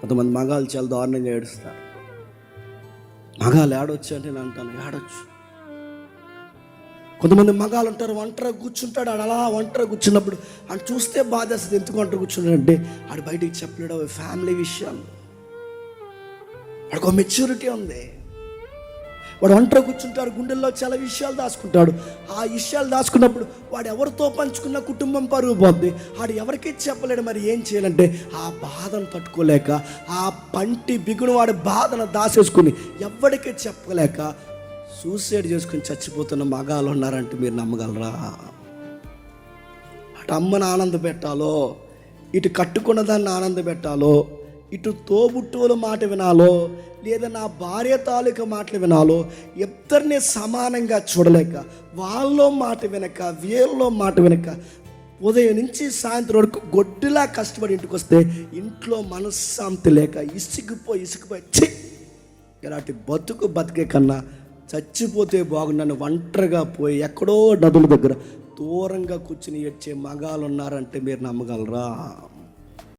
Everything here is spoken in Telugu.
కొంతమంది మగాళ్ళు చాలా దారుణంగా ఏడుస్తారు. మగాళ్ళు ఏడవచ్చు అంటే నేను అంటాను, ఏడవచ్చు. కొంతమంది మగాళ్ళు ఉంటారు, ఒంటరిగా కూర్చుంటాడు. ఆడు అలా ఒంటరిగా కూర్చున్నప్పుడు ఆడు చూస్తే బాధేస్తుంది. ఎందుకు ఒంటరి కూర్చున్నాడంటే ఆడు బయటికి చెప్పలేడు ఫ్యామిలీ విషయాలు. వాడికి ఒక మెచ్యూరిటీ ఉంది. వాడు ఒంటరి కూర్చుంటాడు, గుండెల్లో చాలా విషయాలు దాచుకుంటాడు. ఆ విషయాలు దాచుకున్నప్పుడు వాడు ఎవరితో పంచుకున్న కుటుంబం పరుగు పోద్ది. వాడు ఎవరికీ చెప్పలేడు. మరి ఏం చేయాలంటే ఆ బాధను తట్టుకోలేక, ఆ పంటి బిగును వాడి బాధను దాచేసుకుని ఎవరికీ చెప్పలేక సూసైడ్ చేసుకుని చచ్చిపోతున్న మగాళ్ళు ఉన్నారంటే మీరు నమ్మగలరా? అటు అమ్మను ఆనంద పెట్టాలో, ఇటు కట్టుకున్న దాన్ని ఆనంద పెట్టాలో, ఇటు తోబుట్టువుల మాట వినాలో, లేదా నా భార్య తాలూకా మాటలు వినాలో, ఇద్దరిని సమానంగా చూడలేక, వాళ్ళలో మాట వినక, వీళ్ళలో మాట వినక, ఉదయం నుంచి సాయంత్రం వరకు గొడ్డులా కష్టపడి ఇంటికి వస్తే ఇంట్లో మనశ్శాంతి లేక ఇసుకుపోయి ఛీ ఇలాంటి బతికే కన్నా చచ్చిపోతే బాగుండని ఒంటరిగా పోయి ఎక్కడో నదుల దగ్గర దూరంగా కూర్చుని ఏడ్చే మగాళ్ళు ఉన్నారంటే మీరు నమ్మగలరా?